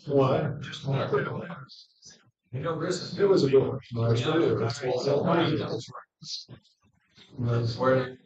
What? Just one. You know, this it was a good one. Nice to do. That's where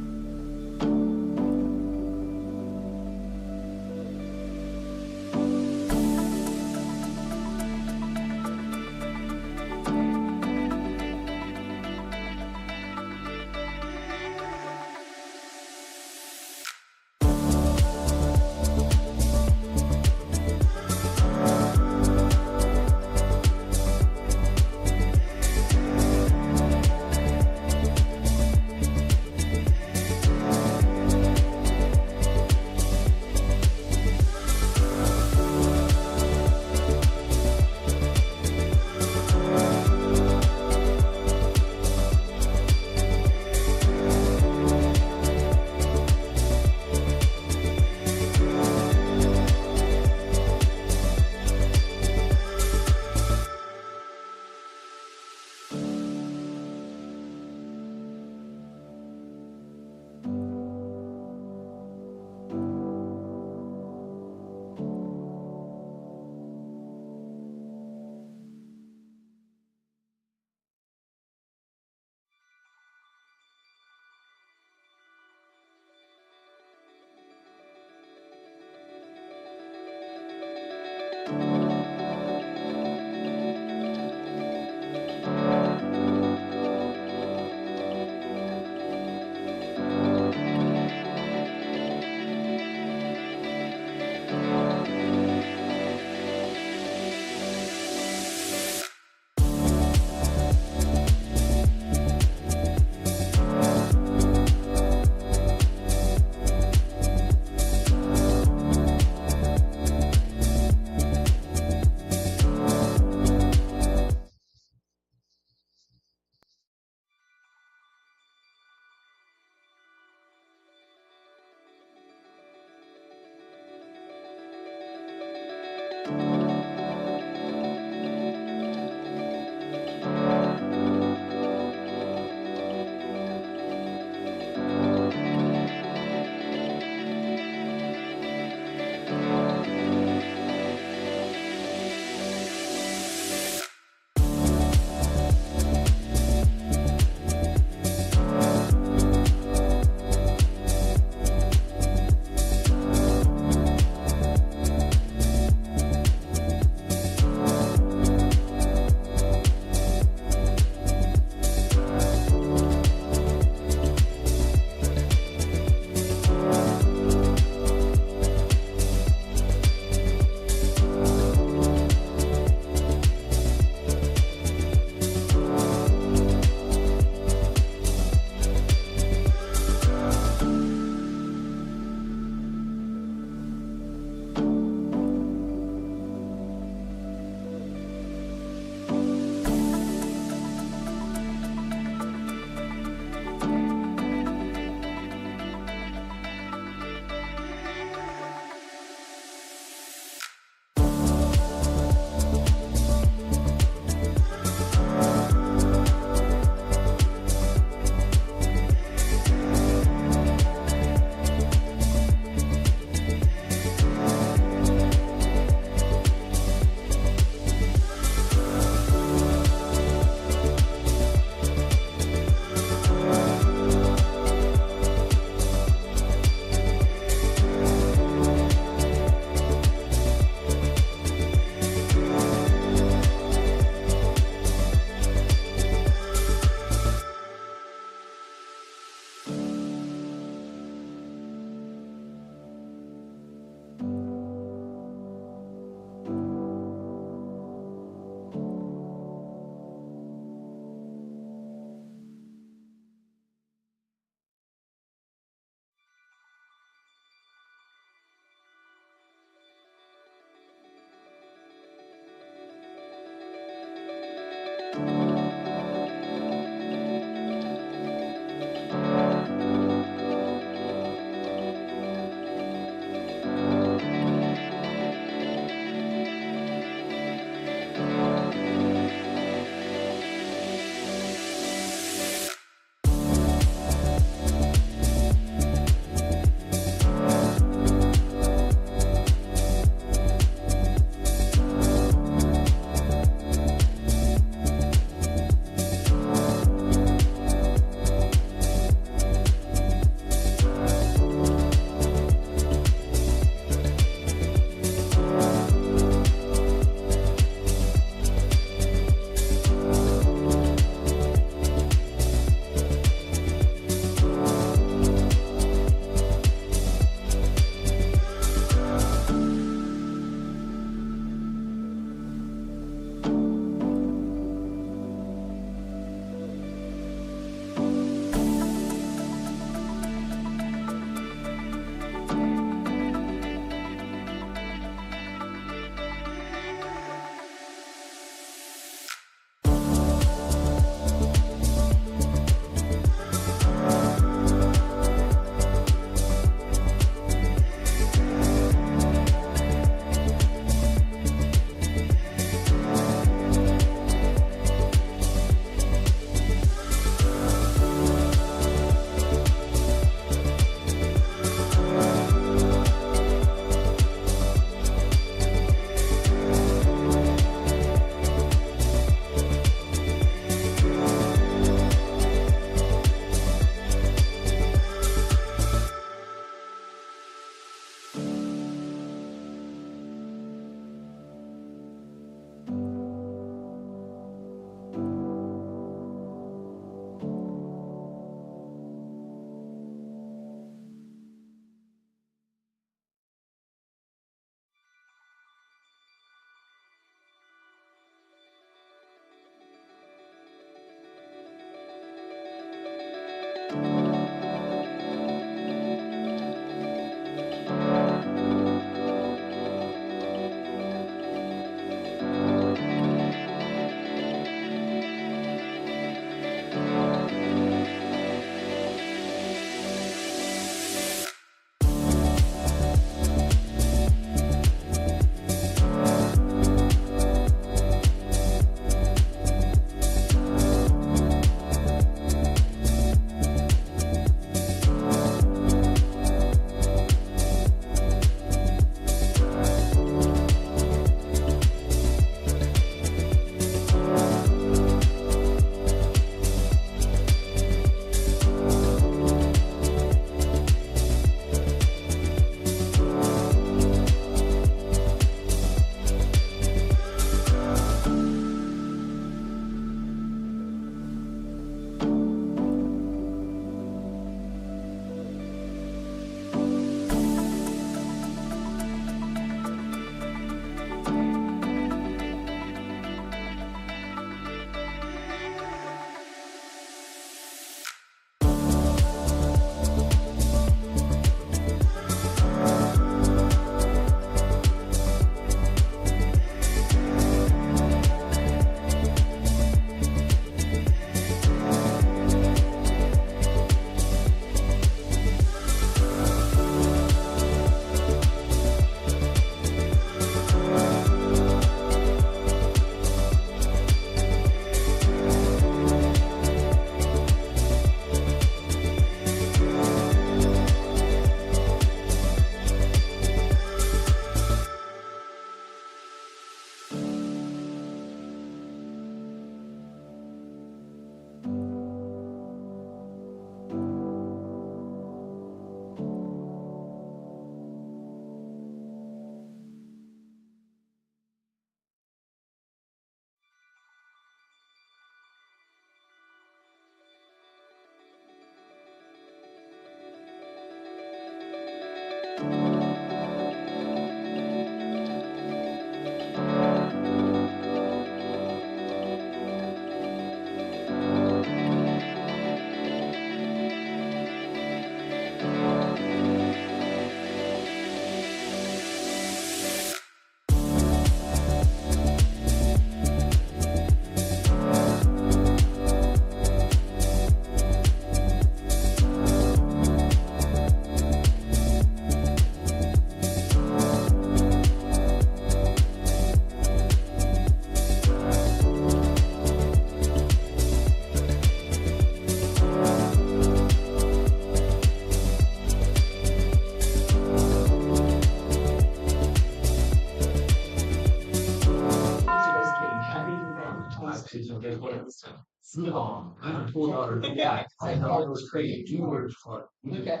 I pulled out her back. I thought it was crazy. You were smart. Okay.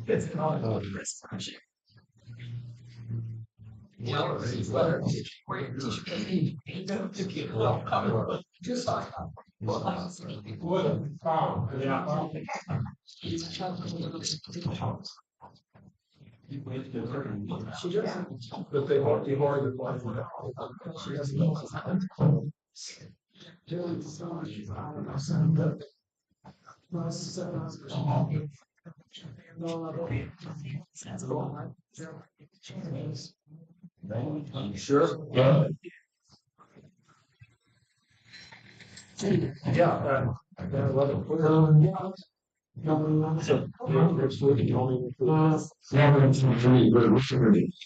It's not a risk project. Just like she doesn't, but they won't be hard to find out. She doesn't know. Sure. Yeah. Yeah.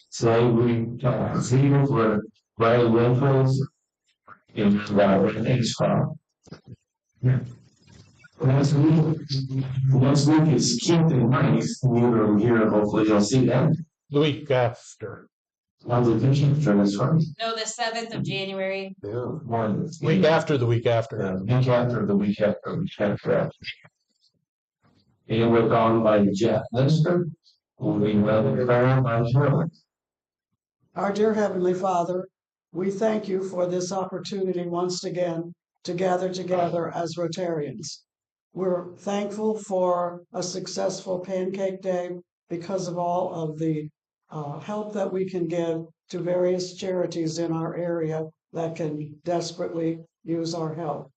So we see where right locals in everything's from. Next week is Keith and Mike's meeting here. Hopefully you'll see them. The week after. On the vision for this one. No, the 7th of January. Yeah. Week after the week after. Week after the week after the week after. And we're gone by Jeff Lister. We will prayer by Shirley. Our dear Heavenly Father, we thank you for this opportunity once again to gather together as Rotarians. We're thankful for a successful Pancake Day because of all of the help that we can give to various charities in our area that can desperately use our help.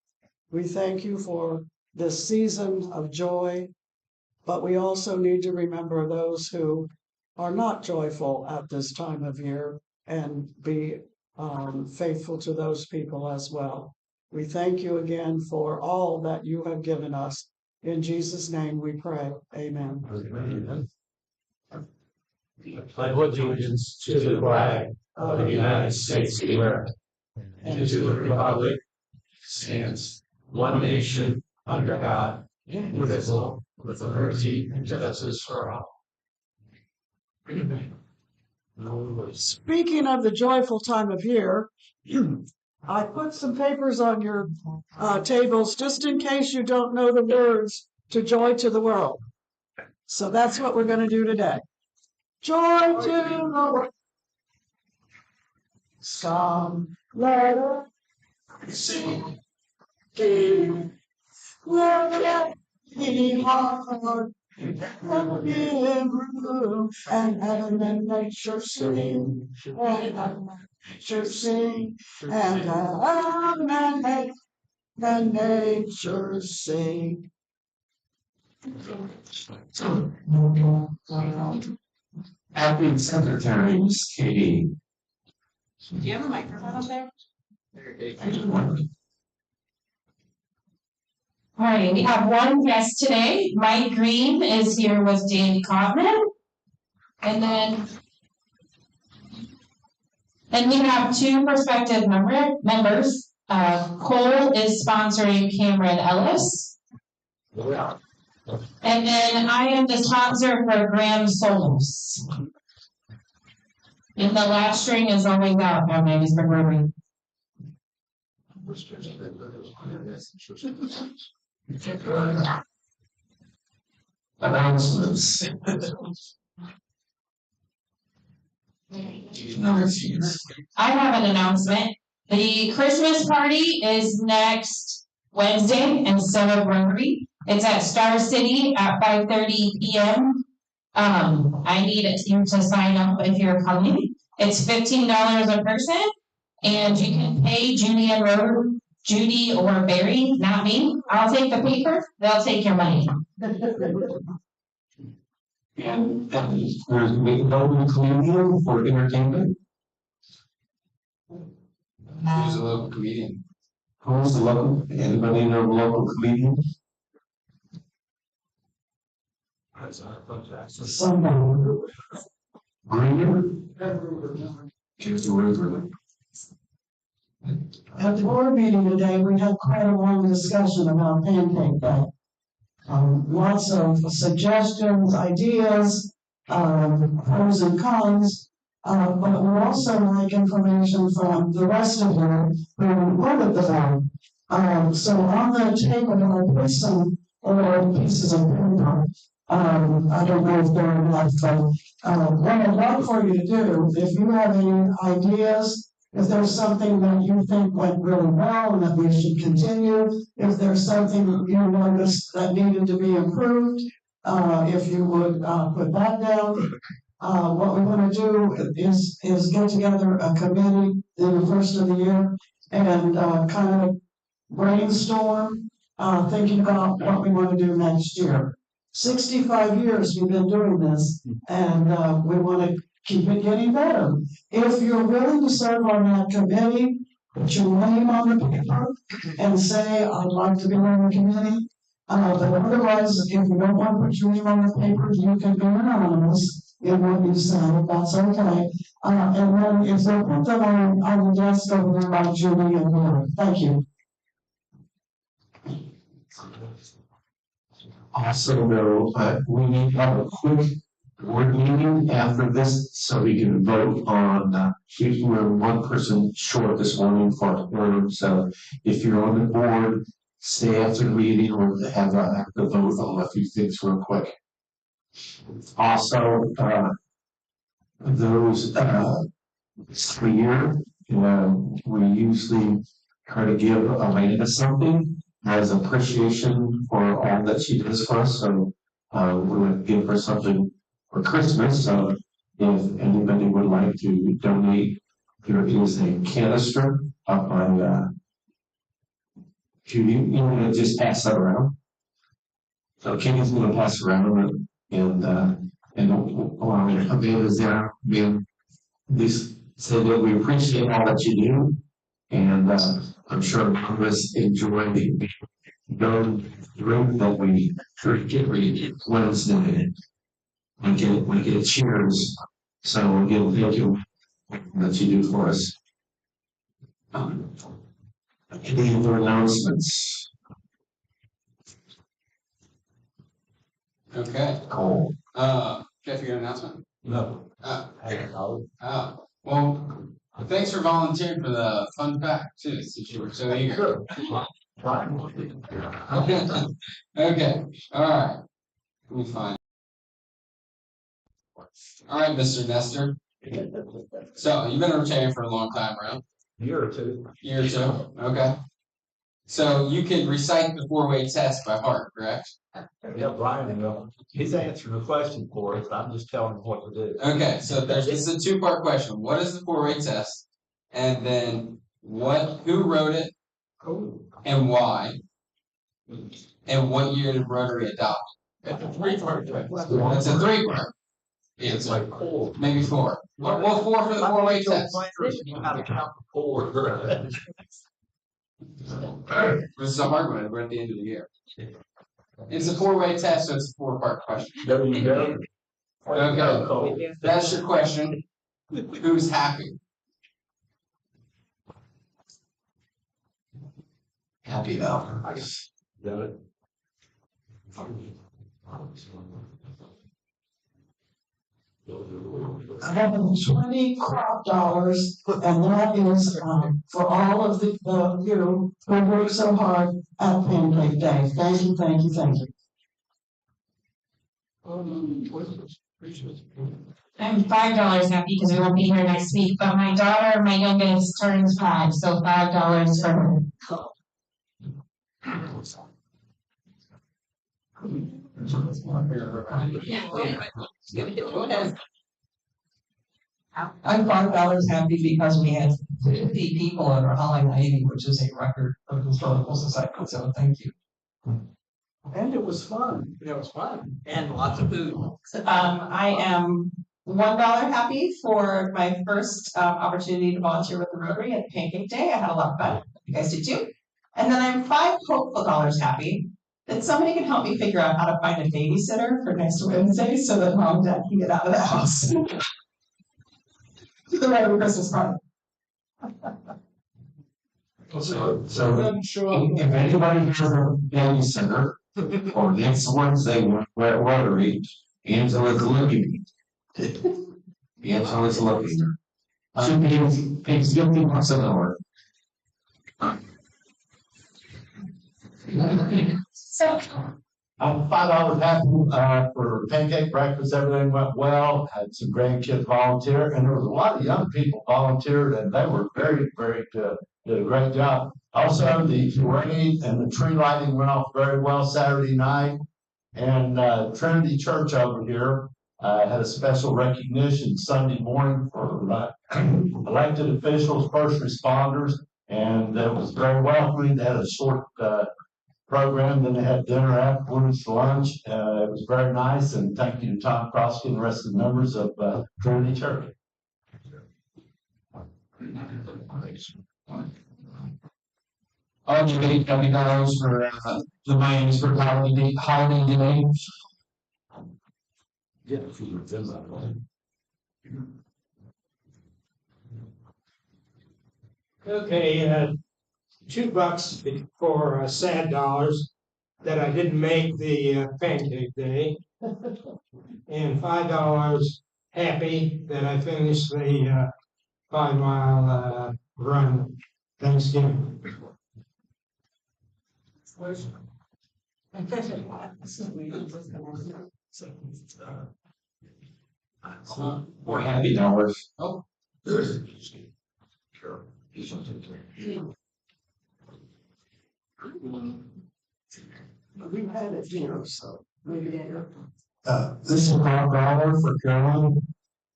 We thank you for this season of joy, but we also need to remember those who are not joyful at this time of year and be faithful to those people as well. We thank you again for all that you have given us. In Jesus' name we pray. Amen. Amen. I pledge allegiance to the flag of the United States of America and to the republic stands one nation under God, indivisible, with liberty and justice for all. Speaking of the joyful time of year, I put some papers on your tables just in case you don't know the words to Joy to the World. So that's what we're going to do today. Joy to the world. Some letter sing. Let me hard. And room and heaven and nature sing, and heaven and nature sing, and heaven and nature sing. Happy Secretaries, Katie. Do you have a microphone up there? All right, we have one guest today. Mike Green is here with Dave Cotman. And then we have two prospective members. Cole is sponsoring Cameron Ellis. And then I am the sponsor for Graham Solos. And the last string is always out on Miamisburg Rotary. Announcements. I have an announcement. The Christmas party is next Wednesday instead of Rotary. It's at Star City at 5:30 p.m. I need you to sign up if you're coming. It's $15 a person, and you can pay Judy or Barry, not me. I'll take the paper, they'll take your money. And there's no comedian for entertainment. Who's a local comedian? Who's the local? Anybody know a local comedian? Someone. Greener? Here's the word. At the board meeting today, we had quite a long discussion about Pancake Day. Lots of suggestions, ideas, pros and cons, but we also like information from the rest of you who were at the board. So on the table, I'll put some pieces of paper. I don't know if they're enough, but what I'd like for you to do, if you have any ideas, if there's something that you think went really well and that we should continue, if there's something you noticed that needed to be improved, if you would put that down. What we want to do is get together a committee in the first of the year and kind of brainstorm, thinking about what we want to do next year. 65 years we've been doing this, and we want to keep it getting better. If you're willing to serve on that committee, put your name on the paper and say, I'd like to be on the committee. But otherwise, if you don't want to put your name on the paper, you can be anonymous in what you say. That's okay. And then if they put them on the desk over there by Judy and Mary. Thank you. Also, though, we need to have a quick board meeting after this so we can vote on, we're one person short this morning for a quorum. So if you're on the board, stay after the meeting or have the vote on a few things real quick. Also, those for year, we usually try to give Elena something as appreciation for all that she does for us. So we would give her something for Christmas. So if anybody would like to donate, there is a canister up on you want to just pass that around. So Kenny's going to pass around and Amanda's there being this say that we appreciate all that you do, and I'm sure none of us enjoy the drink that we get Wednesday. We get cheers. So again, thank you that you do for us. Any other announcements? Okay. Cole. Jeff, you got an announcement? No. Well, thanks for volunteering for the fun fact too, since you were so eager. Okay. All right. Let me find. All right, Mr. Nestor. So you've been a Rotarian for a long time, right? Year or two. Year or two. Okay. So you can recite the four-way test by heart, correct? Yeah, Brian, he's answering the question for us. I'm just telling him what to do. Okay, so this is a two-part question. What is the four-way test? And then who wrote it and why? And what year did Rotary adopt? It's a three-part test. It's a three-part. It's like four. Maybe four. Well, four for the four-way test. How to count the four. This is a hard one. We're at the end of the year. It's a four-way test, so it's a four-part question. There you go. Okay, that's your question. Who's happy? Happy now. Got it. I have 20 crop dollars, and that is for all of the who work so hard at Pancake Day. Thank you, thank you, thank you. I'm $5 happy because we won't be here next week, but my daughter, my youngest, turns 5, so $5 for her. I'm $5 happy because we had 50 people at our Holiday meeting, which is a record of the Historical Society, so thank you. And it was fun. It was fun. And lots of food. I am $1 happy for my first opportunity to volunteer with the Rotary at Pancake Day. I had a lot of fun. You guys did too. And then I'm $5 hopeful happy that somebody can help me figure out how to find a babysitter for next Wednesday so that mom and dad can get out of the house. To the Rotary Christmas party. So if anybody has a babysitter or next Wednesday we're at Rotary, Angela's looking. Angela's looking. Should be pays $50 an hour. I'm $5 happy for pancake breakfast. Everything went well. Had some grandkids volunteer, and there was a lot of young people volunteered, and they were very, very good. Did a great job. Also, the parade and the tree lighting went off very well Saturday night. And Trinity Church over here had a special recognition Sunday morning for elected officials, first responders, and it was very welcoming. They had a short program, then they had dinner afterwards, lunch. It was very nice, and thank you to Tom Krosky and the rest of the members of Trinity Church. $8 for the Miamisburg holiday day. Yeah, if you would visit that one. Okay, $2 for sad dollars that I didn't make the pancake day, and $5 happy that I finished the 5-mile run Thanksgiving. We're happy dollars. Oh. Sure. We had it, so maybe later. This is $5 for Carolyn.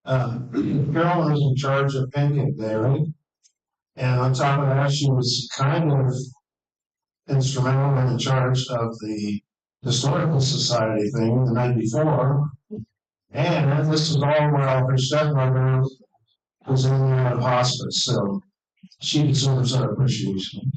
Carolyn was in charge of pancake day, right? And on top of that, she was kind of instrumental and in charge of the Historical Society thing the night before. And this was all while her stepmother was in and out of hospice, so she deserves our appreciation.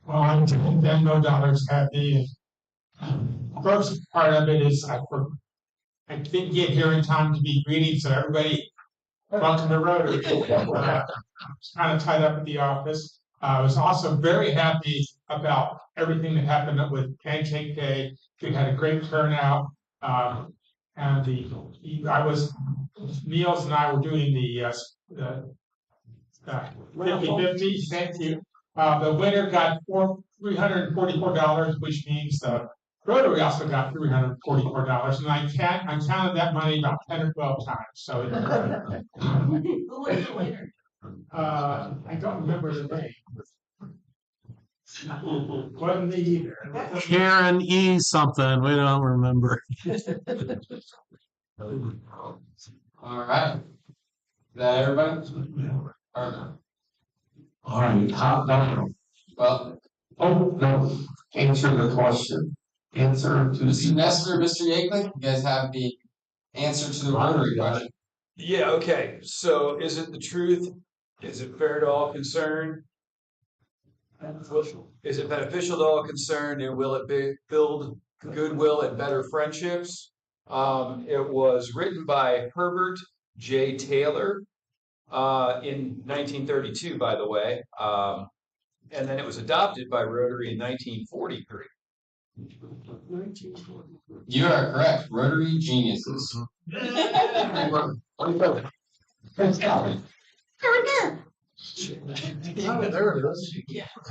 Well, I'm $10 happy. First part of it is I didn't get here in time to be greeting, so everybody, welcome to Rotary. I was kind of tied up at the office. I was also very happy about everything that happened with Pancake Day. We had a great turnout. And Niels and I were doing the 50-50, thank you. The winner got $344, which means the Rotary also got $344, and I counted that money about 10 or 12 times. So it Who was the winner? I don't remember the name. Wasn't me either. Karen E. something, we don't remember. All right. Is that everybody? Or no? All right, how about, Well, no, answer the question. Answer to Mr. the. Nestor, Mr. Yakeley, you guys have the answer to the Rotary question. Yeah, okay, so is it the truth? Is it fair to all concerned? Is it beneficial to all concerned, and will it build goodwill and better friendships? It was written by Herbert J. Taylor in 1932, by the way, and then it was adopted by Rotary in 1943. You are correct. Rotary geniuses. Oh, there it is.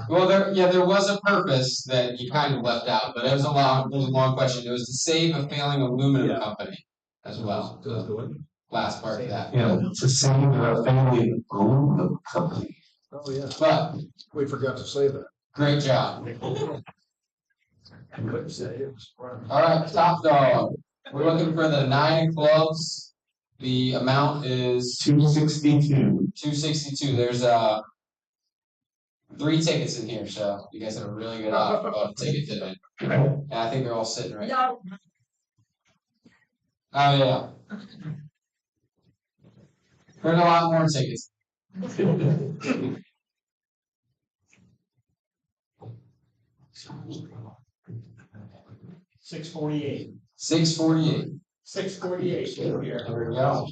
Well, there was a purpose that you kind of left out, but it was a long question. It was to save a failing aluminum company as well. The last part of that. Yeah, to save a family aluminum company. Oh, yeah. But We forgot to say that. great job. I couldn't say it. All right, top dog. We're looking for the 9 clubs. The amount is 262. 262. There's 3 tickets in here, so you guys have a really good offer about a ticket today. And I think they're all sitting right now. Oh yeah. There's a lot more tickets. 648. 648. 648 here. There we go.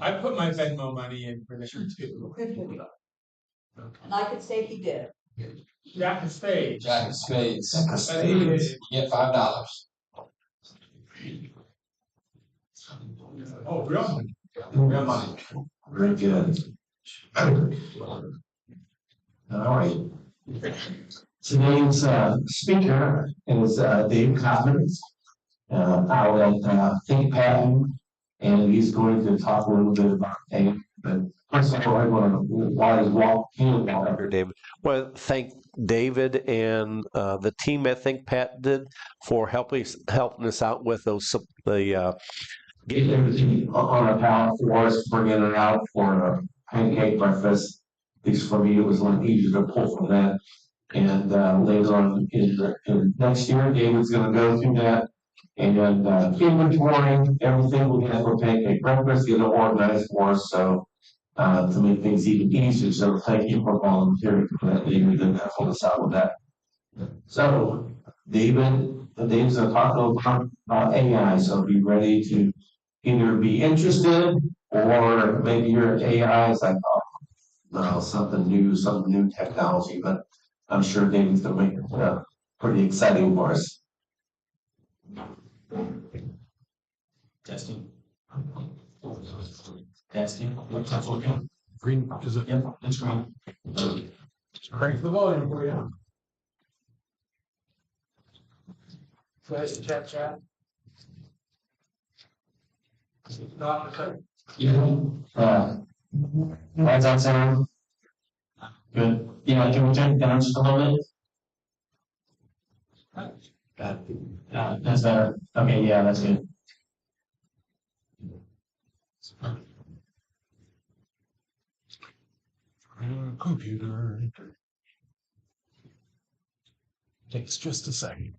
I put my Venmo money in for this too. And I could say he did. Jack of spades. Jack of spades. Spades. You get $5. Oh, real money. Real money. Very good. All right. Today's speaker is Dave Coppins out at Think Patent, and he's going to talk a little bit about paint. But first of all, I want to walk Here, David. Well, thank David and the team at Think Patented for helping us out with those get everything on a pallet for us, bringing it out for a pancake breakfast. At least for me, it was a little easier to pull from that. And later on in next year, David's going to go through that and inventory everything we have for pancake breakfast, get it organized for us. So to make things even easier. So thank you for volunteering for that, David, and helping us out with that. So David's going to talk about AI. So be ready to either be interested or maybe your AI is like, oh, no, something new technology. But I'm sure David's going to make it pretty exciting for us. Testing. That's okay. Green, is it? Yep, it's green. Crank the volume for you. Flash chat. Not a second. How's that sound? Good. Yeah, can we turn it down just a little bit? That's better. Okay, yeah, that's good. Computer. Takes just a second.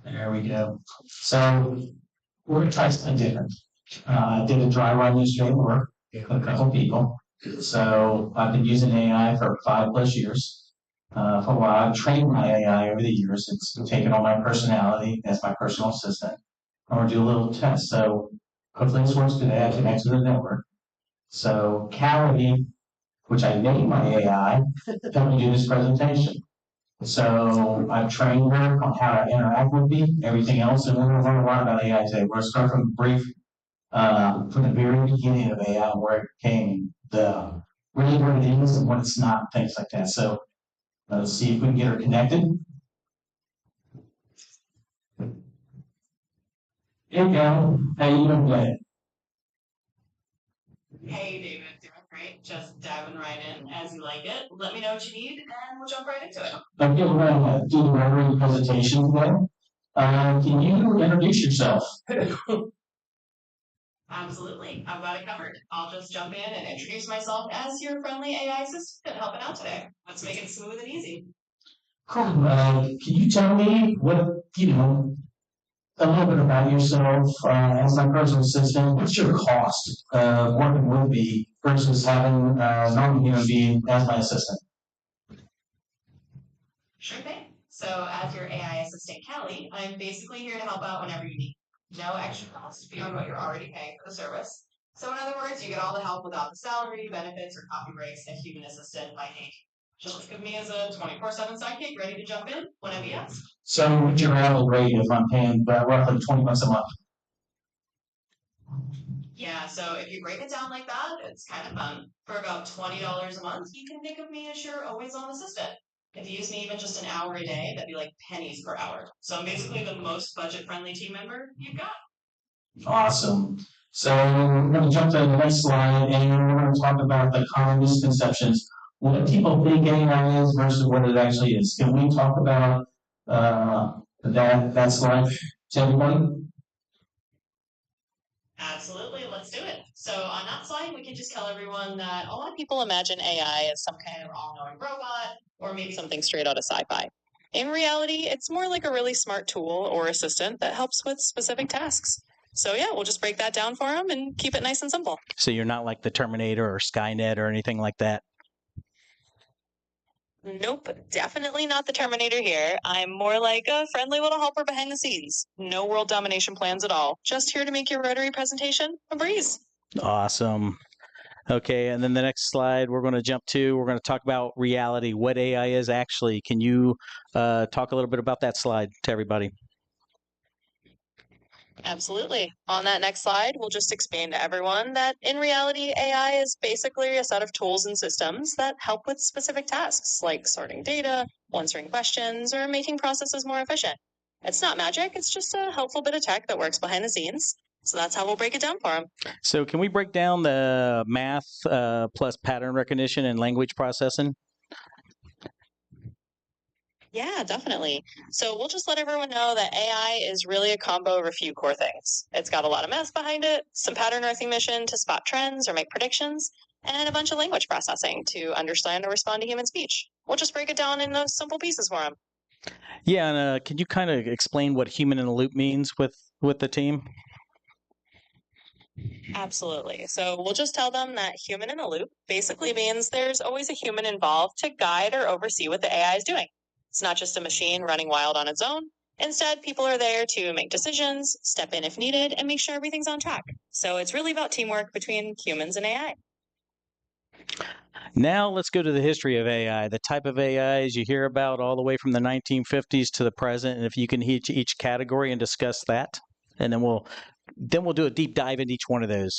There we go. So we're gonna try something different. I did a dry run yesterday at work with a couple people. So I've been using AI for 5+ years. For a while, I've trained my AI over the years. It's taken on my personality as my personal assistant. I'm gonna do a little test. So hopefully this works today. I connect to the network. So Callie, which I named my AI, helped me do this presentation. So I've trained her on how to interact with me, everything else, and we're going to learn a lot about AI today. We're going to start from from the very beginning of AI, where it came, really what it is and what it's not, things like that. So let's see if we can get her connected. Hey, Cal, how you doing today? Hey, David, doing great. Just diving right in as you like it. Let me know what you need, and we'll jump right into it. Okay, we're going to do the Rotary presentation today. Can you introduce yourself? Absolutely, I've got it covered. I'll just jump in and introduce myself as your friendly AI assistant helping out today. Let's make it smooth and easy. Cool. Can you tell me what, a little bit about yourself as my personal assistant? What's your cost of working with me versus having a normal human being as my assistant? Sure thing. So as your AI assistant, Kelly, I'm basically here to help out whenever you need. No extra cost beyond what you're already paying for the service. So in other words, you get all the help without the salary, benefits, or coffee breaks a human assistant might need. Just think of me as a 24/7 sidekick ready to jump in when I be asked. So what's your hourly rate if I'm paying roughly $20 a month? Yeah, so if you break it down like that, it's kind of fun. For about $20 a month, you can think of me as your always-on assistant. If you use me even just an hour a day, that'd be like pennies per hour. So I'm basically the most budget-friendly team member you've got. Awesome. So we're going to jump to the next slide, and we're going to talk about the common misconceptions. What people think AI is versus what it actually is. Can we talk about that slide to everybody? Absolutely, let's do it. So on that slide, we can just tell everyone that a lot of people imagine AI as some kind of all-knowing robot, or maybe something straight out of sci-fi. In reality, it's more like a really smart tool or assistant that helps with specific tasks. So yeah, we'll just break that down for them and keep it nice and simple. So you're not like the Terminator or Skynet or anything like that? Nope, definitely not the Terminator here. I'm more like a friendly little helper behind the scenes. No world domination plans at all. Just here to make your Rotary presentation a breeze. Awesome. Okay, and then the next slide we're going to jump to, we're going to talk about reality, what AI is actually. Can you talk a little bit about that slide to everybody? Absolutely. On that next slide, we'll just explain to everyone that in reality, AI is basically a set of tools and systems that help with specific tasks like sorting data, answering questions, or making processes more efficient. It's not magic, it's just a helpful bit of tech that works behind the scenes. So that's how we'll break it down for them. So can we break down the math plus pattern recognition and language processing? Yeah, definitely. So we'll just let everyone know that AI is really a combo of a few core things. It's got a lot of math behind it, some pattern recognition to spot trends or make predictions, and a bunch of language processing to understand or respond to human speech. We'll just break it down in those simple pieces for them. Yeah, and can you kind of explain what human in the loop means with the team? Absolutely. So we'll just tell them that human in a loop basically means there's always a human involved to guide or oversee what the AI is doing. It's not just a machine running wild on its own. Instead, people are there to make decisions, step in if needed, and make sure everything's on track. So it's really about teamwork between humans and AI. Now let's go to the history of AI, the type of AIs you hear about all the way from the 1950s to the present, and if you can hit each category and discuss that, and then we'll do a deep dive into each one of those.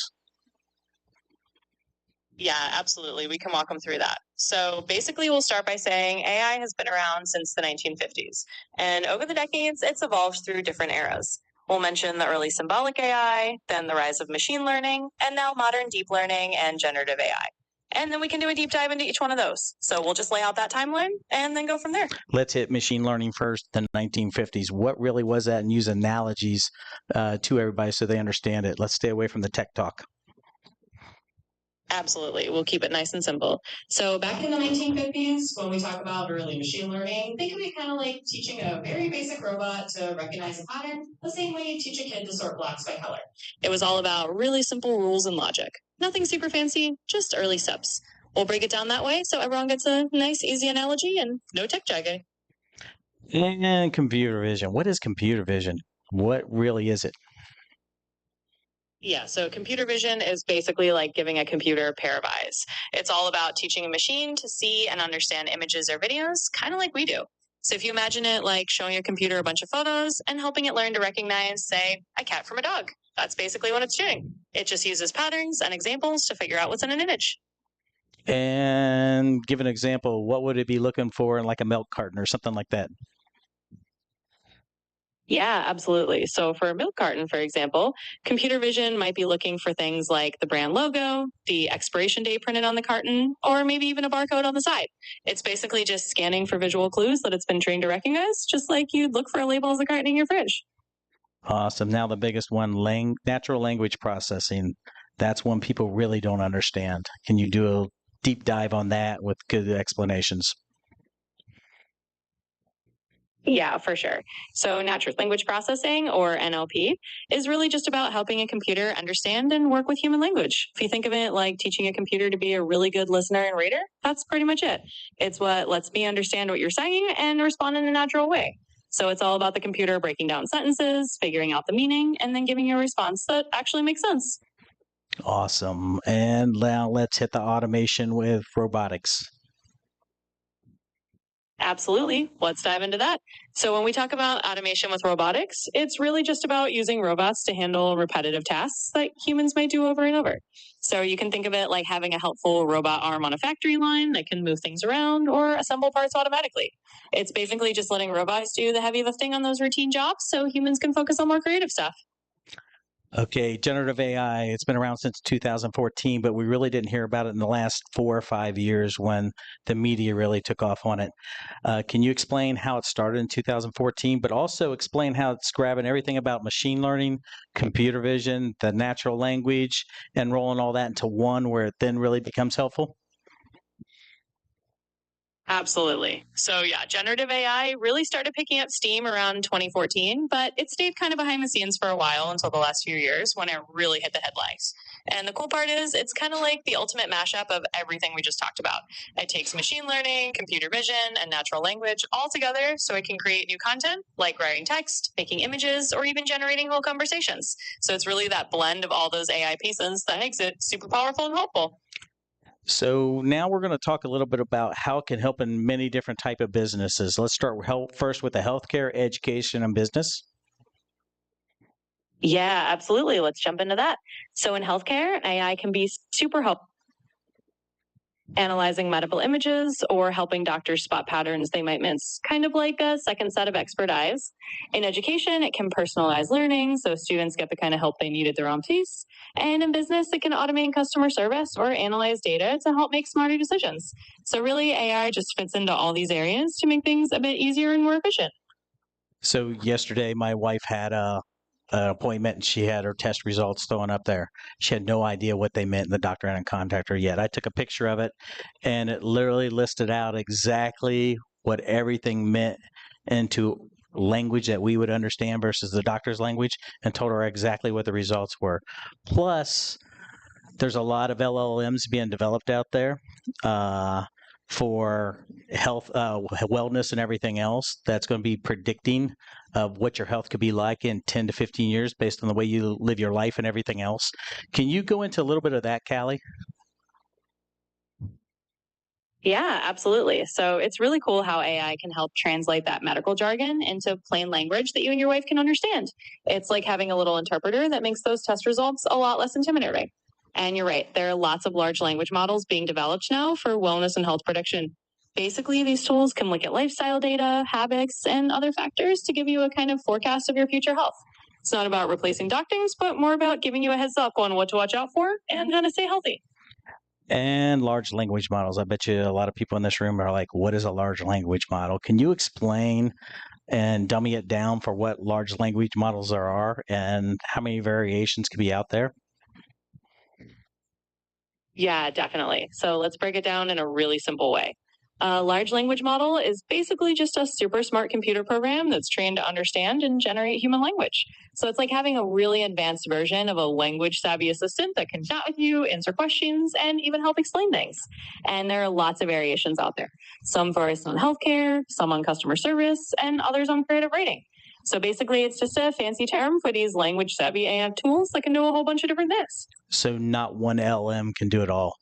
Yeah, absolutely. We can walk them through that. So basically, we'll start by saying AI has been around since the 1950s. And over the decades, it's evolved through different eras. We'll mention the early symbolic AI, then the rise of machine learning, and now modern deep learning and generative AI. And then we can do a deep dive into each one of those. So we'll just lay out that timeline and then go from there. Let's hit machine learning first, the 1950s. What really was that? And use analogies to everybody so they understand it. Let's stay away from the tech talk. Absolutely. We'll keep it nice and simple. So back in the 1950s, when we talk about early machine learning, think of it kind of like teaching a very basic robot to recognize a pattern, the same way you teach a kid to sort blocks by color. It was all about really simple rules and logic. Nothing super fancy, just early steps. We'll break it down that way so everyone gets a nice, easy analogy and no tech jargon. And computer vision. What is computer vision? What really is it? Yeah, so computer vision is basically like giving a computer a pair of eyes. It's all about teaching a machine to see and understand images or videos, kind of like we do. So if you imagine it like showing a computer a bunch of photos and helping it learn to recognize, say, a cat from a dog. That's basically what it's doing. It just uses patterns and examples to figure out what's in an image. And give an example, what would it be looking for in like a milk carton or something like that? Yeah, absolutely. So for a milk carton, for example, computer vision might be looking for things like the brand logo, the expiration date printed on the carton, or maybe even a barcode on the side. It's basically just scanning for visual clues that it's been trained to recognize, just like you'd look for a label as a carton in your fridge. Awesome. Now the biggest one, natural language processing. That's one people really don't understand. Can you do a deep dive on that with good explanations? Yeah, for sure. So natural language processing, or NLP, is really just about helping a computer understand and work with human language. If you think of it like teaching a computer to be a really good listener and reader, that's pretty much it. It's what lets me understand what you're saying and respond in a natural way. So it's all about the computer breaking down sentences, figuring out the meaning, and then giving you a response that actually makes sense. Awesome. And now let's hit the automation with robotics. Absolutely. Let's dive into that. So when we talk about automation with robotics, it's really just about using robots to handle repetitive tasks that humans might do over and over. So you can think of it like having a helpful robot arm on a factory line that can move things around or assemble parts automatically. It's basically just letting robots do the heavy lifting on those routine jobs so humans can focus on more creative stuff. Okay, generative AI, it's been around since 2014, but we really didn't hear about it in the last 4 or 5 years when the media really took off on it. Can you explain how it started in 2014, but also explain how it's grabbing everything about machine learning, computer vision, the natural language, and rolling all that into one where it then really becomes helpful? Absolutely. So yeah, generative AI really started picking up steam around 2014, but it stayed kind of behind the scenes for a while until the last few years when it really hit the headlines. And the cool part is it's kind of like the ultimate mashup of everything we just talked about. It takes machine learning, computer vision, and natural language all together so it can create new content like writing text, making images, or even generating whole conversations. So it's really that blend of all those AI pieces that makes it super powerful and helpful. So now we're going to talk a little bit about how it can help in many different type of businesses. Let's start first with the healthcare, education, and business. Yeah, absolutely. Let's jump into that. So in healthcare, AI can be super helpful. Analyzing medical images or helping doctors spot patterns they might miss, kind of like a second set of expert eyes. In education, it can personalize learning so students get the kind of help they need at their own pace. And in business, it can automate customer service or analyze data to help make smarter decisions. So really, AI just fits into all these areas to make things a bit easier and more efficient. So yesterday, my wife had an appointment and she had her test results thrown up there. She had no idea what they meant and the doctor hadn't contacted her yet. I took a picture of it and it literally listed out exactly what everything meant into language that we would understand versus the doctor's language and told her exactly what the results were. Plus, there's a lot of LLMs being developed out there for health, wellness, and everything else that's going to be predicting of what your health could be like in 10 to 15 years based on the way you live your life and everything else. Can you go into a little bit of that, Callie? Yeah, absolutely. So it's really cool how AI can help translate that medical jargon into plain language that you and your wife can understand. It's like having a little interpreter that makes those test results a lot less intimidating. And you're right, there are lots of large language models being developed now for wellness and health prediction. Basically, these tools can look at lifestyle data, habits, and other factors to give you a kind of forecast of your future health. It's not about replacing doctors, but more about giving you a heads up on what to watch out for and how to stay healthy. And large language models. I bet you a lot of people in this room are like, what is a large language model? Can you explain and dummy it down for what large language models there are and how many variations could be out there? Yeah, definitely. So let's break it down in a really simple way. A large language model is basically just a super smart computer program that's trained to understand and generate human language. So it's like having a really advanced version of a language savvy assistant that can chat with you, answer questions, and even help explain things. And there are lots of variations out there. Some focused on healthcare, some on customer service, and others on creative writing. So basically, it's just a fancy term for these language savvy AI tools that can do a whole bunch of different things. So not one LM can do it all.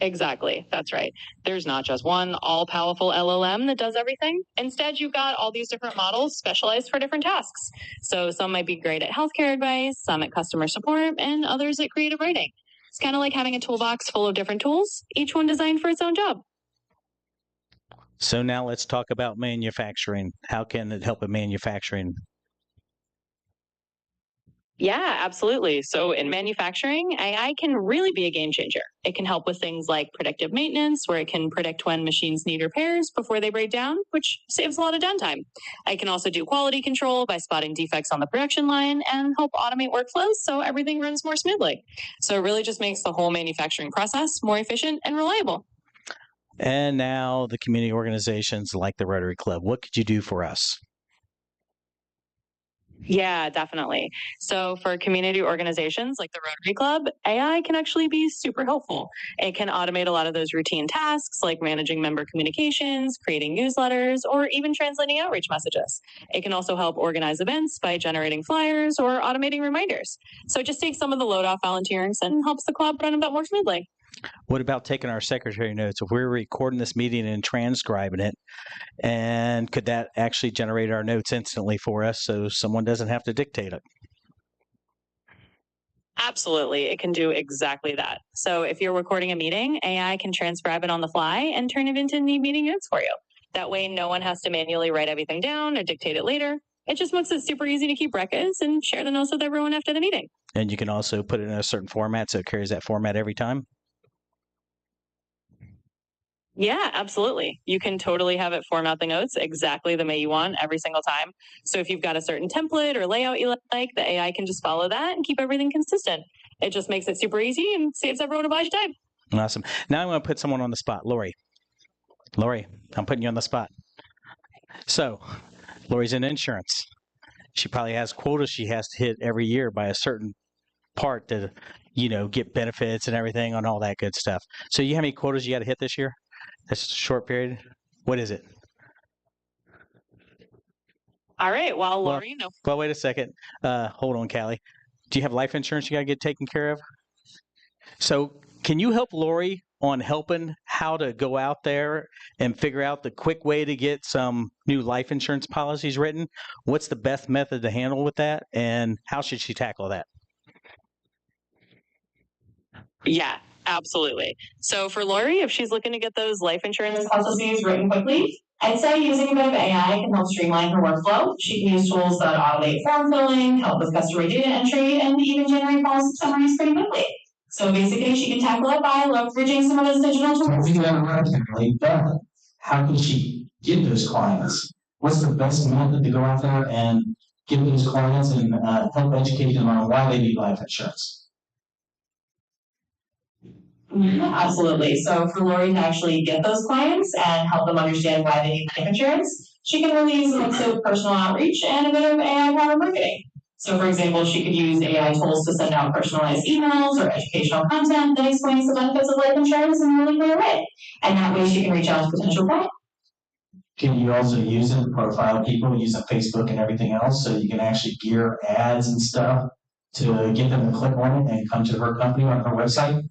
Exactly. That's right. There's not just one all-powerful LLM that does everything. Instead, you've got all these different models specialized for different tasks. So some might be great at healthcare advice, some at customer support, and others at creative writing. It's kind of like having a toolbox full of different tools, each one designed for its own job. So now let's talk about manufacturing. How can it help in manufacturing? Yeah, absolutely. So in manufacturing, AI can really be a game changer. It can help with things like predictive maintenance, where it can predict when machines need repairs before they break down, which saves a lot of downtime. It can also do quality control by spotting defects on the production line and help automate workflows so everything runs more smoothly. So it really just makes the whole manufacturing process more efficient and reliable. And now the community organizations like the Rotary Club. What could you do for us? Yeah, definitely. So for community organizations like the Rotary Club, AI can actually be super helpful. It can automate a lot of those routine tasks like managing member communications, creating newsletters, or even translating outreach messages. It can also help organize events by generating flyers or automating reminders. So it just takes some of the load off volunteering and helps the club run a bit more smoothly. What about taking our secretary notes? If we're recording this meeting and transcribing it, and could that actually generate our notes instantly for us so someone doesn't have to dictate it? Absolutely, it can do exactly that. So if you're recording a meeting, AI can transcribe it on the fly and turn it into neat meeting notes for you. That way, no one has to manually write everything down or dictate it later. It just makes it super easy to keep records and share the notes with everyone after the meeting. And you can also put it in a certain format so it carries that format every time? Yeah, absolutely. You can totally have it format the notes exactly the way you want every single time. So if you've got a certain template or layout you like, the AI can just follow that and keep everything consistent. It just makes it super easy and saves everyone a bunch of time. Awesome. Now I'm going to put someone on the spot. Lori, I'm putting you on the spot. So Lori's in insurance. She probably has quotas she has to hit every year by a certain part to, get benefits and everything on all that good stuff. So you have any quotas you got to hit this year? That's a short period. What is it? All right. Well, Lori, Well, wait a second. Hold on, Callie. Do you have life insurance you got to get taken care of? So can you help Lori on helping how to go out there and figure out the quick way to get some new life insurance policies written? What's the best method to handle with that? And how should she tackle that? Yeah, absolutely. So for Lori, if she's looking to get those life insurance policies written quickly, I'd say using a bit of AI can help streamline her workflow. She can use tools that automate form filling, help with customer data entry, and even generate policy summaries pretty quickly. So basically, she can tackle it by leveraging some of those digital tools. How can she get those clients? What's the best method to go out there and get those clients and help educate them on why they need life insurance? Absolutely. So for Lori to actually get those clients and help them understand why they need life insurance, she can really use a mix of personal outreach and a bit of AI-powered marketing. So for example, she could use AI tools to send out personalized emails or educational content that explains the benefits of life insurance in a really clear way. And that way she can reach out to potential clients. Can you also use it to profile people using Facebook and everything else so you can actually gear ads and stuff to get them to click on it and come to her company on her website?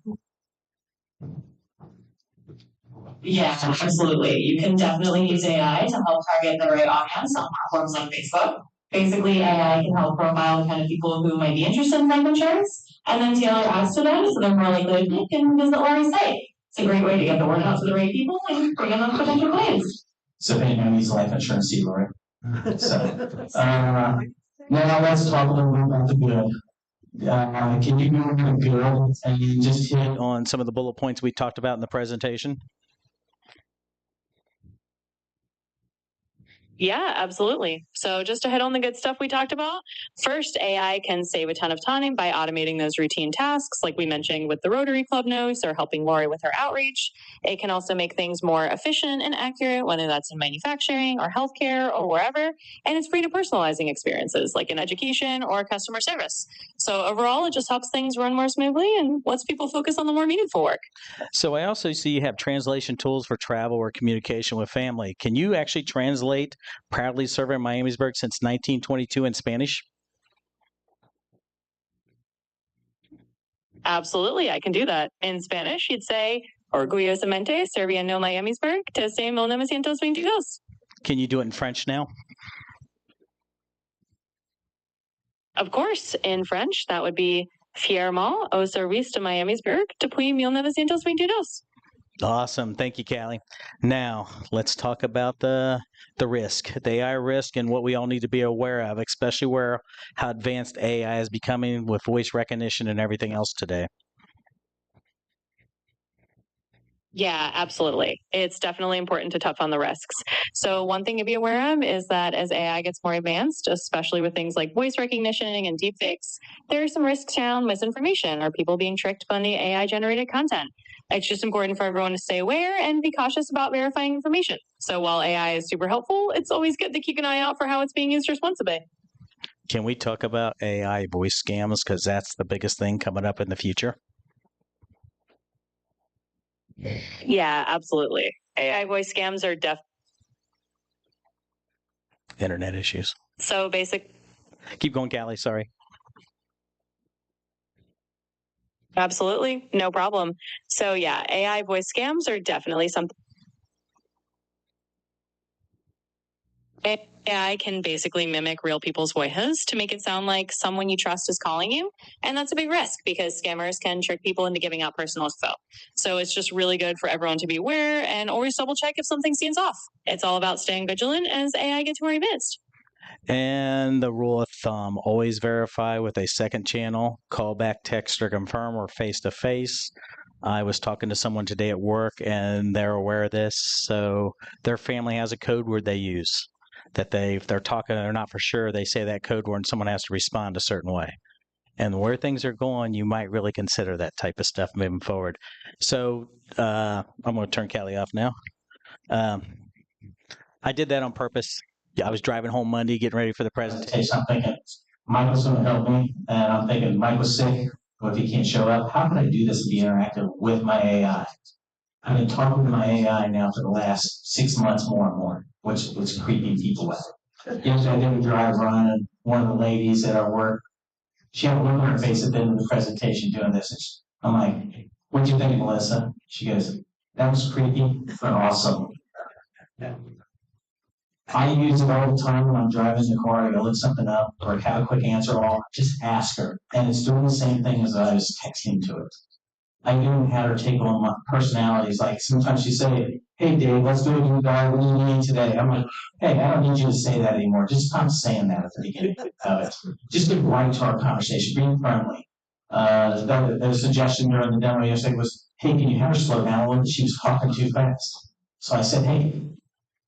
Yeah, absolutely. You can definitely use AI to help target the right audience on platforms like Facebook. Basically, AI can help profile the kind of people who might be interested in life insurance and then tailor ads to them so they're more likely to click and visit Lori's site. It's a great way to get the word out to the right people and bring in those potential clients. So if anyone needs life insurance, see Lori. Now let's talk a little bit about the good. Can you go over the good and just hit on some of the bullet points we talked about in the presentation? Yeah, absolutely. So just to hit on the good stuff we talked about, first, AI can save a ton of time by automating those routine tasks, like we mentioned with the Rotary Club notes or helping Lori with her outreach. It can also make things more efficient and accurate, whether that's in manufacturing or healthcare or wherever. And it's free to personalizing experiences like in education or customer service. So overall, it just helps things run more smoothly and lets people focus on the more meaningful work. So I also see you have translation tools for travel or communication with family. Can you actually translate proudly serving Miamisburg since 1922 in Spanish? Absolutely, I can do that. In Spanish, you'd say, orgullosamente sirviendo Miamisburg desde 1922. Can you do it in French now? Of course, in French, that would be fièrement au service de Miamisburg depuis 1922. Awesome. Thank you, Callie. Now, let's talk about the risk, the AI risk, and what we all need to be aware of, especially how advanced AI is becoming with voice recognition and everything else today. Yeah, absolutely. It's definitely important to touch on the risks. So one thing to be aware of is that as AI gets more advanced, especially with things like voice recognition and deepfakes, there are some risks around misinformation or people being tricked by the AI-generated content. It's just important for everyone to stay aware and be cautious about verifying information. So while AI is super helpful, it's always good to keep an eye out for how it's being used responsibly. Can we talk about AI voice scams? Because that's the biggest thing coming up in the future. Yeah, absolutely. AI voice scams are Internet issues. so basic. Keep going, Callie. Sorry. Absolutely, no problem. So yeah, AI voice scams are definitely something. AI can basically mimic real people's voices to make it sound like someone you trust is calling you. And that's a big risk because scammers can trick people into giving out personal info. So it's just really good for everyone to be aware and always double check if something seems off. It's all about staying vigilant as AI gets more advanced. And the rule of thumb, always verify with a second channel, call back, text, or confirm, or face-to-face. I was talking to someone today at work, and they're aware of this. So their family has a code word they use that if they're talking, they're not for sure, they say that code word and someone has to respond a certain way. And where things are going, you might really consider that type of stuff moving forward. So I'm going to turn Callie off now. I did that on purpose. I was driving home Monday, getting ready for the presentation. I'm thinking Michael's going to help me, and I'm thinking Michael's sick. What if he can't show up? How can I do this and be interactive with my AI? I've been talking to my AI now for the last 6 months more and more, which was creeping people out. Yesterday I did a dry run, and one of the ladies at our work, she had a look on her face at the end of the presentation doing this. I'm like, what'd you think, Melissa? She goes, that was creepy, but awesome. I use it all the time when I'm driving the car. I go look something up or have a quick answer. I'll just ask her, and it's doing the same thing as I was texting to it. I even had her take on my personalities. Like sometimes she say, "Hey Dave, let's do a new guy. What do you need today?" I'm like, "Hey, I don't need you to say that anymore. Just stop saying that at the beginning of it. Just get right to our conversation. Being friendly." The suggestion during the demo yesterday was, "Hey, can you have her slow down a little bit? She was talking too fast." So I said, "Hey,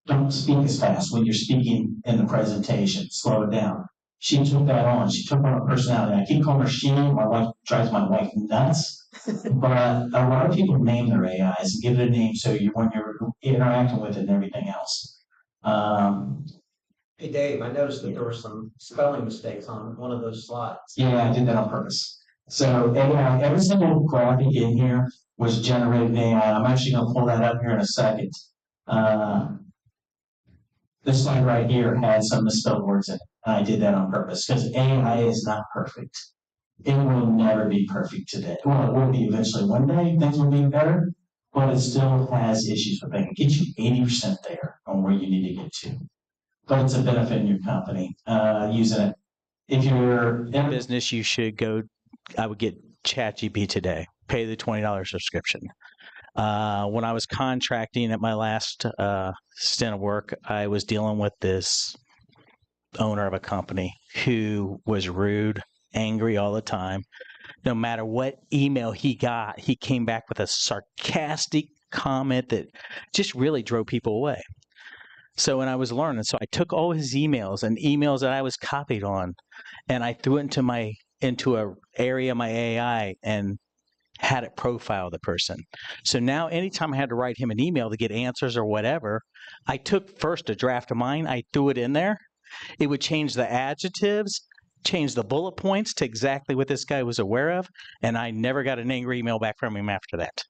don't speak as fast when you're speaking in the presentation. Slow it down." She took that on. She took on her personality. I keep calling her she. My wife drives my wife nuts. But a lot of people name their AIs and give it a name so when you're interacting with it and everything else. Hey Dave, I noticed that there were some spelling mistakes on one of those slides. Yeah, I did that on purpose. So AI, every single graphic in here was generated in AI. I'm actually going to pull that up here in a second. This slide right here had some misspelled words in it. And I did that on purpose because AI is not perfect. It will never be perfect today. Well, it will be eventually. One day things will be better, but it still has issues with it. It gets you 80% there on where you need to get to. But it's a benefit in your company using it. If you're in business, you should go. I would get ChatGPT today. Pay the $20 subscription. When I was contracting at my last stint of work, I was dealing with this owner of a company who was rude, angry all the time. No matter what email he got, he came back with a sarcastic comment that just really drove people away. So when I was learning, I took all his emails and emails that I was copied on, and I threw it into a area of my AI and had it profile the person. So now anytime I had to write him an email to get answers or whatever, I took first a draft of mine, I threw it in there. It would change the adjectives, change the bullet points to exactly what this guy was aware of, and I never got an angry email back from him after that.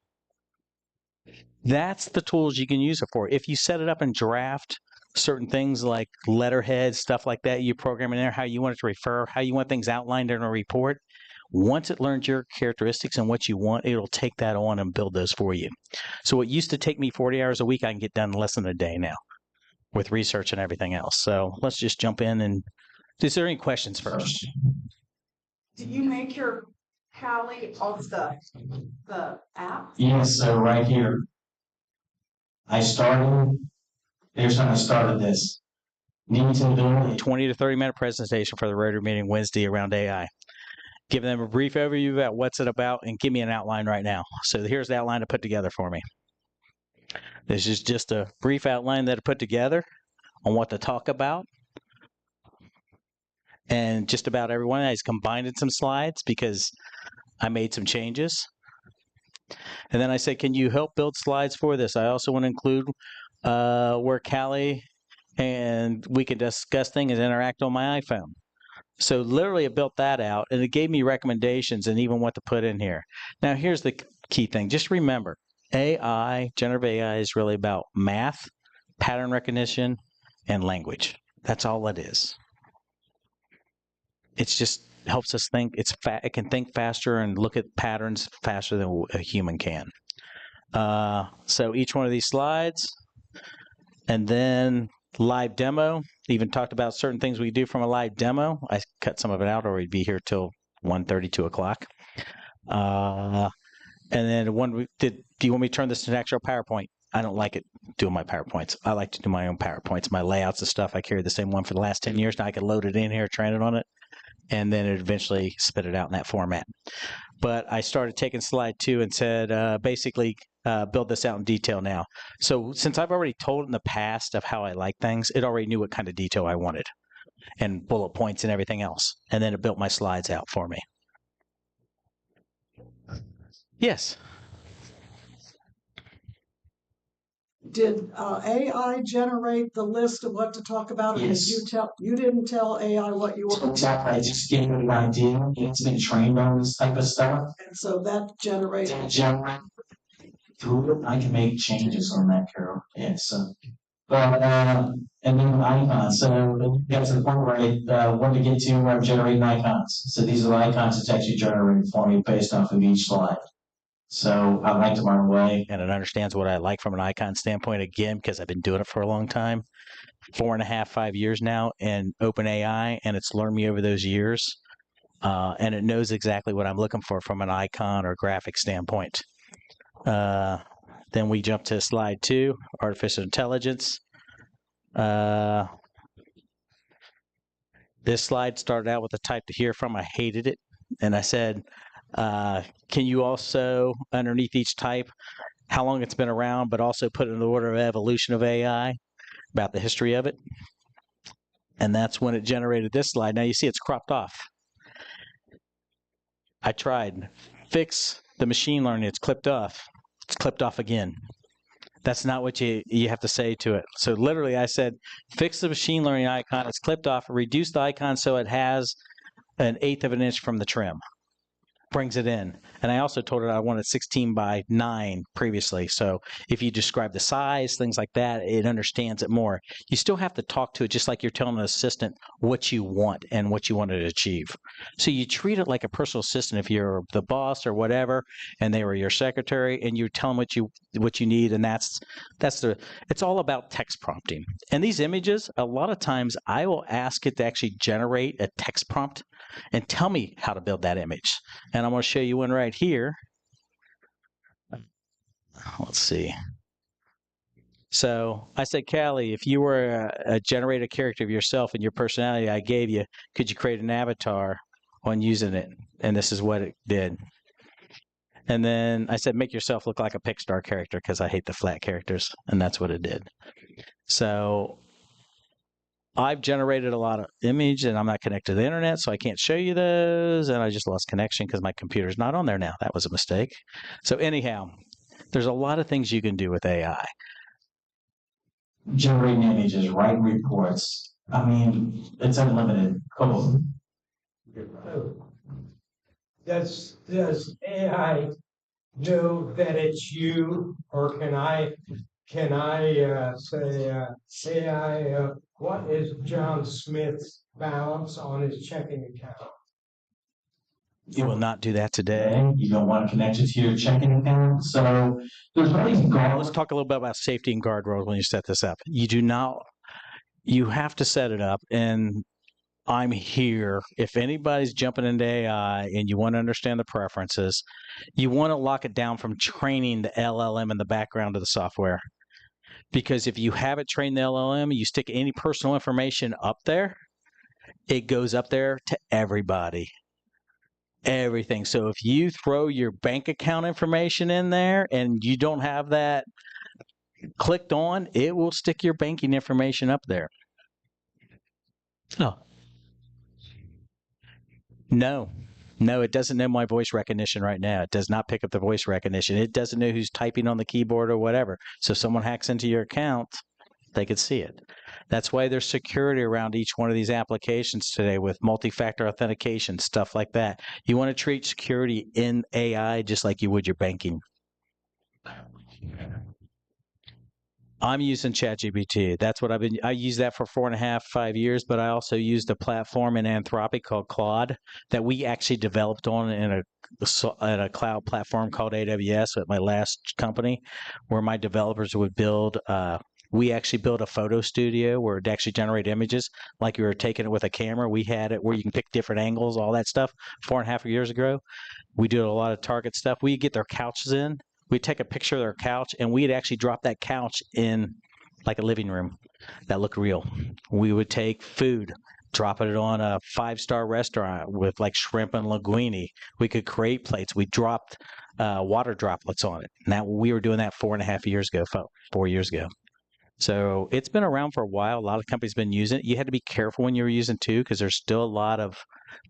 That's the tools you can use it for. If you set it up and draft certain things like letterhead, stuff like that, you program in there how you want it to refer, how you want things outlined in a report. Once it learns your characteristics and what you want, it'll take that on and build those for you. So what used to take me 40 hours a week, I can get done in less than a day now with research and everything else. So let's just jump in and is there any questions first? Do you make your Callie of the app? Yes, so right here. Here's when I started this. Need to do 20 to 30 minute presentation for the Rotary meeting Wednesday around AI. Give them a brief overview about what's it about and give me an outline right now. So here's the outline to put together for me. This is just a brief outline that I put together on what to talk about. And just about everyone, I just combined in some slides because I made some changes. And then I said, can you help build slides for this? I also want to include where Callie and we can discuss things and interact on my iPhone. So literally it built that out and it gave me recommendations and even what to put in here. Now here's the key thing. Just remember, AI, generative AI is really about math, pattern recognition, and language. That's all it is. It's just helps us think. It can think faster and look at patterns faster than a human can. So each one of these slides, and then live demo. Even talked about certain things we do from a live demo. I cut some of it out, or we'd be here till 1:30, 2 o'clock. And then do you want me to turn this to an actual PowerPoint? I don't like it doing my PowerPoints. I like to do my own PowerPoints, my layouts and stuff. I carry the same one for the last 10 years. Now I can load it in here, train it on it, and then it eventually spit it out in that format. But I started taking slide 2 and said, basically, build this out in detail now. So since I've already told in the past of how I like things, it already knew what kind of detail I wanted and bullet points and everything else. And then it built my slides out for me. Yes. Did AI generate the list of what to talk about? Or Yes. You didn't tell AI what you were. I just gave it an idea. It's been trained on this type of stuff. And so that generated. Through it, I can make changes on that, Carol. Yeah, so. But, and then icons. So that's the point where I wanted to get to where I'm generating icons. So these are the icons it's actually generating for me based off of each slide. So I like to run away. And it understands what I like from an icon standpoint, again, because I've been doing it for a long time, 4.5, 5 years now, and OpenAI, and it's learned me over those years. And it knows exactly what I'm looking for from an icon or graphic standpoint. Then we jump to slide 2, artificial intelligence. This slide started out with a type to hear from. I hated it. And I said, can you also, underneath each type, how long it's been around, but also put in the order of evolution of AI, about the history of it. And that's when it generated this slide. Now you see it's cropped off. I tried. Fix the machine learning. It's clipped off. It's clipped off again. That's not what you have to say to it. So literally I said, fix the machine learning icon. It's clipped off. Reduce the icon so it has 1/8 of an inch from the trim. Brings it in. And I also told it I wanted 16 by 9 previously. So if you describe the size, things like that, it understands it more. You still have to talk to it just like you're telling an assistant what you want and what you want to achieve. So you treat it like a personal assistant if you're the boss or whatever, and they were your secretary, and you tell them what you need, and it's all about text prompting. And these images, a lot of times I will ask it to actually generate a text prompt and tell me how to build that image. And I'm going to show you one right here. Let's see. So I said, Callie, if you were a generate a character of yourself and your personality I gave you, could you create an avatar on using it? And this is what it did. And then I said, make yourself look like a Pixar character because I hate the flat characters. And that's what it did. So I've generated a lot of image and I'm not connected to the internet, so I can't show you those. And I just lost connection because my computer's not on there now. That was a mistake. So anyhow, there's a lot of things you can do with AI. Generating images, writing reports. I mean, it's unlimited. Cool. Does AI know that it's you, or can I say, AI, what is John Smith's balance on his checking account? You will not do that today. You don't want to connect it to your checking account. So there's all these guardrails. Let's talk a little bit about safety and guardrails when you set this up. You have to set it up, and I'm here. If anybody's jumping into AI and you want to understand the preferences, you want to lock it down from training the LLM in the background of the software. Because if you haven't trained the LLM, you stick any personal information up there, it goes up there to everybody. Everything. So if you throw your bank account information in there and you don't have that clicked on, it will stick your banking information up there. Oh. No, it doesn't know my voice recognition right now. It does not pick up the voice recognition. It doesn't know who's typing on the keyboard or whatever. So if someone hacks into your account, they could see it. That's why there's security around each one of these applications today with multi-factor authentication, stuff like that. You want to treat security in AI just like you would your banking. I'm using ChatGPT. That's what I used that for 4.5, 5 years, but I also used a platform in Anthropic called Claude that we actually developed on in a cloud platform called AWS at my last company, where my developers would build. We actually built a photo studio where it actually generate images like you were taking it with a camera. We had it where you can pick different angles, all that stuff. 4.5 years ago, we did a lot of Target stuff. We get their couches in. We'd take a picture of their couch, and we'd actually drop that couch in like a living room that looked real. We would take food, drop it on a 5-star restaurant with like shrimp and linguine. We could create plates. We dropped water droplets on it. Now we were doing that 4.5 years ago, 4 years ago. So it's been around for a while. A lot of companies have been using it. You had to be careful when you were using it too, because there's still a lot of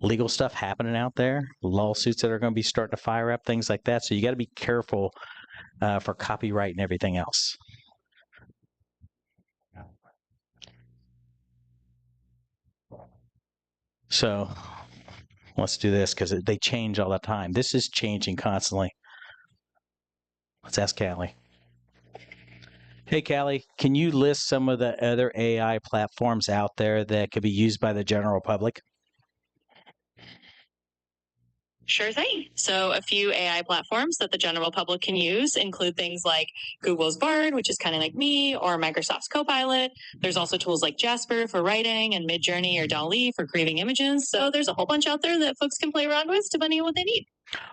legal stuff happening out there, lawsuits that are going to be starting to fire up, things like that. So you got to be careful for copyright and everything else. So let's do this because they change all the time. This is changing constantly. Let's ask Callie. Hey, Callie, can you list some of the other AI platforms out there that could be used by the general public? Sure thing. So a few AI platforms that the general public can use include things like Google's Bard, which is kind of like me, or Microsoft's Copilot. There's also tools like Jasper for writing and Midjourney or DALL-E for creating images. So there's a whole bunch out there that folks can play around with depending on what they need.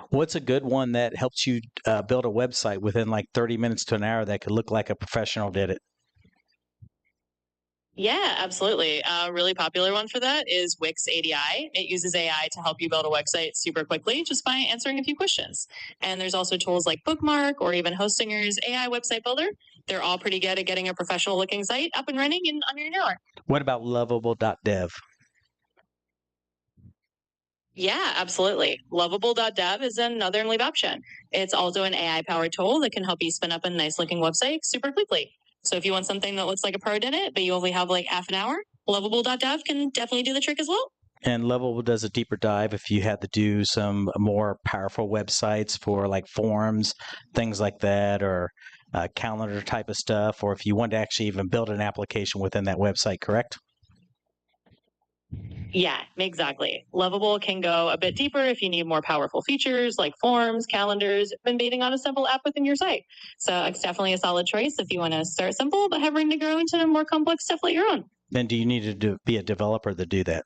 What's a good one that helps you build a website within like 30 minutes to an hour that could look like a professional did it? Yeah, absolutely. A really popular one for that is Wix ADI. It uses AI to help you build a website super quickly just by answering a few questions. And there's also tools like Bookmark or even Hostinger's AI website builder. They're all pretty good at getting a professional looking site up and running in under an hour. What about lovable.dev? Yeah, absolutely. Lovable.dev is another lead option. It's also an AI powered tool that can help you spin up a nice looking website super quickly. So if you want something that looks like a pro did it, but you only have like half an hour, lovable.dev can definitely do the trick as well. And Lovable does a deeper dive if you had to do some more powerful websites for like forums, things like that, or calendar type of stuff, or if you want to actually even build an application within that website, correct? Yeah, exactly. Lovable can go a bit deeper if you need more powerful features like forms, calendars, and building on a simple app within your site. So it's definitely a solid choice if you want to start simple, but have room to grow into more complex stuff like your own. Then do you need to be a developer to do that?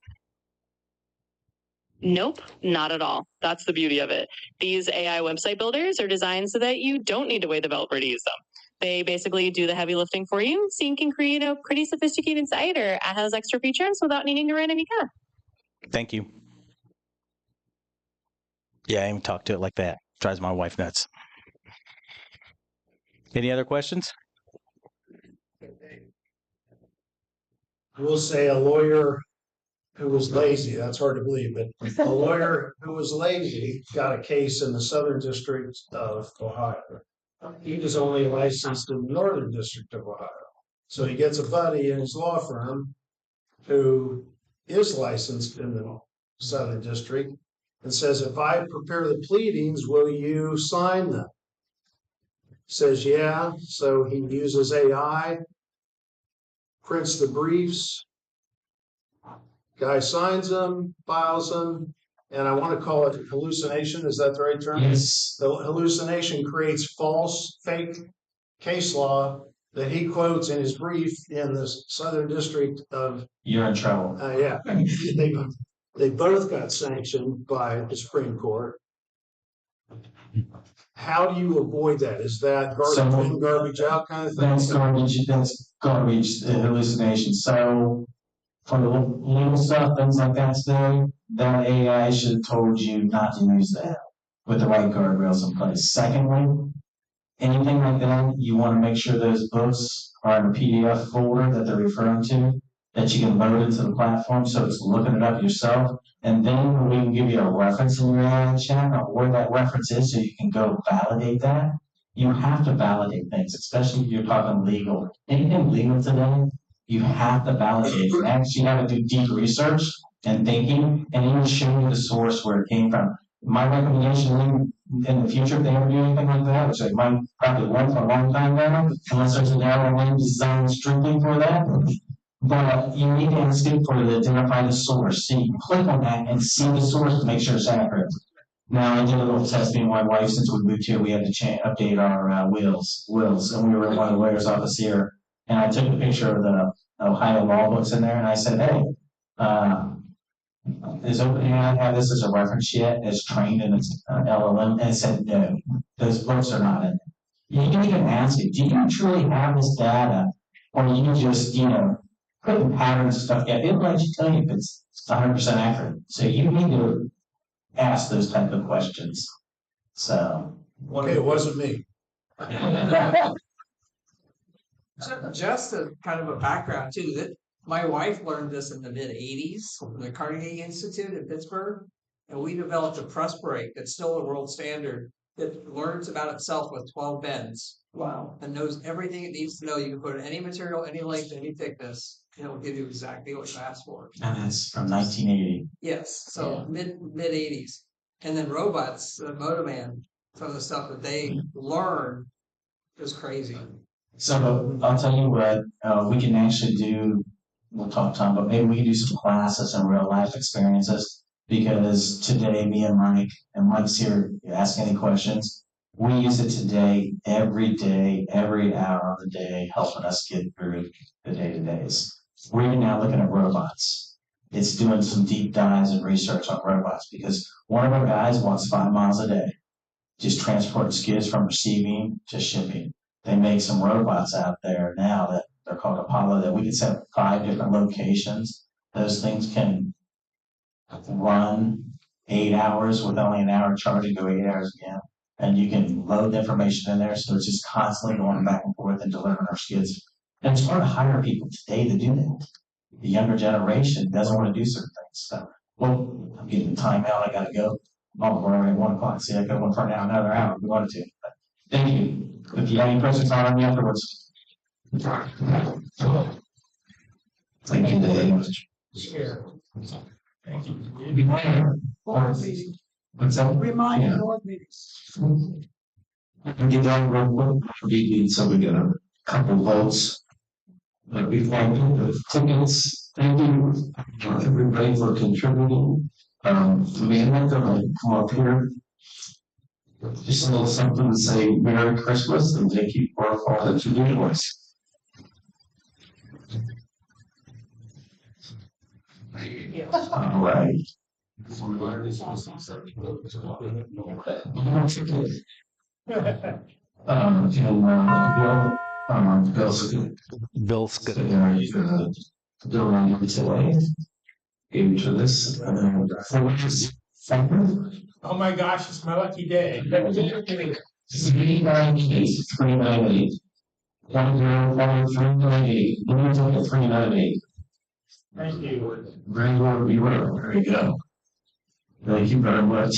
Nope, not at all. That's the beauty of it. These AI website builders are designed so that you don't need a web developer to use them. They basically do the heavy lifting for you, so you can create a pretty sophisticated site or add those extra features without needing to write any code. Thank you. Yeah, I even talk to it like that. Drives my wife nuts. Any other questions? We'll say a lawyer who was lazy, that's hard to believe, but a lawyer who was lazy got a case in the Southern District of Ohio. He was only licensed in the Northern District of Ohio. So he gets a buddy in his law firm who is licensed in the Southern District and says, if I prepare the pleadings, will you sign them? Says, yeah. So he uses AI, prints the briefs, guy signs them, files them, and I want to call it hallucination. Is that the right term? Yes. The hallucination creates false, fake case law that he quotes in his brief in the Southern District of. You're in trouble. Yeah. They both got sanctioned by the Supreme Court. How do you avoid that? Is that garbage in, garbage out kind of thing? That's garbage hallucination. So for the legal stuff, things like that today, that AI should have told you not to use that with the right guardrails in place. Secondly, anything like that, you want to make sure those books are in a PDF folder that they're referring to, that you can load into the platform so it's looking it up yourself. And then we can give you a reference in your AI chat of where that reference is so you can go validate that. You have to validate things, especially if you're talking legal. Anything legal today, You have to validate it. You actually have to do deep research and thinking, and even show you the source where it came from. My recommendation in the future, if they ever do anything like that, which they might probably won't for a long time now, unless there's an LLM designed strictly for that. But you need to ask it for the identify the source. So you click on that and see the source to make sure it's accurate. Now I did a little testing with my wife since we moved here. We had to update our wills, and we were in one of the lawyer's office here. And I took a picture of the Ohio law books in there, and I said, "Hey, does OpenAI have this as a reference yet? As trained in its LLM?" And it said, "No, those books are not in there." You can even ask it, "Do you truly have this data, or you just putting patterns and stuff?" Yeah, it'll let you tell you if it's 100% accurate. So you need to ask those type of questions. So. Okay, it wasn't me. Just a kind of a background too, that my wife learned this in the mid-'80s from the Carnegie Institute in Pittsburgh, and we developed a press brake that's still a world standard that learns about itself with 12 bends. Wow. And knows everything it needs to know. You can put any material, any length, any thickness, and it'll give you exactly what you asked for. And that's from 1980. Yes, so mid-'80s. And then robots, the Moto Man, some of the stuff that they learn is crazy. So I'll tell you what, we can actually do, we'll talk Tom, but maybe we can do some classes and real life experiences, because today me and Mike's here, ask any questions. We use it today, every hour of the day, helping us get through the day-to-days. We're now looking at robots. It's doing some deep dives and research on robots, because one of our guys walks 5 miles a day, just transporting skids from receiving to shipping. They make some robots out there now that they're called Apollo, that we can set up 5 different locations. Those things can run 8 hours with only an hour charging, go 8 hours again. And you can load the information in there, so it's just constantly going back and forth and delivering our skids. And it's hard to hire people today to do that. The younger generation doesn't want to do certain things. So, well, I'm getting time out, I gotta go. Oh, we're already at 1 o'clock. See, I could go for now another hour if we wanted to. But thank you. If you have any questions on me afterwards. Thank you, Dave. Thank you. Board meeting. What's that? Remind board meetings. Get down real quick, so we get a couple votes. Like we thank the tickets, thank you everybody for contributing. We are not gonna come up here. Just a little something to say Merry Christmas and thank you for all that you do for us. All right. Bill's good. Into this, Oh my gosh, it's my lucky day. 398, 398. 101, 398. Thank you. Very well, we were. There you go. Thank you very much.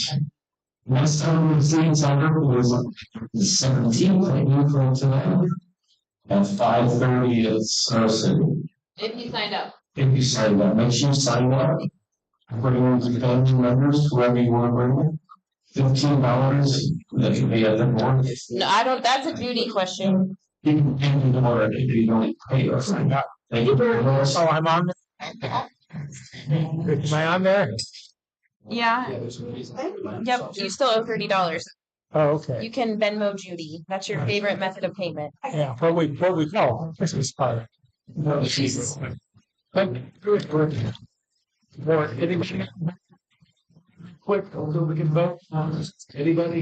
Next time we've seen Sandra was the 17th, and you from tonight. At 5:30 at Star City. If you signed up. If you sign up, make sure you sign up. Bring in some family members, whoever you want to bring in. $15 that can be at the board. No, I don't, that's a Judy question. You can pay the board if you don't pay or sign up. Thank you very much. Oh, I'm on. Am I on there? Yeah. Yep, you still owe $30. Oh, okay. You can Venmo Judy. That's your favorite method of payment. Yeah, where we go. Christmas party. No, Jesus. Good work. More, anybody? Quick, so we can vote. Anybody?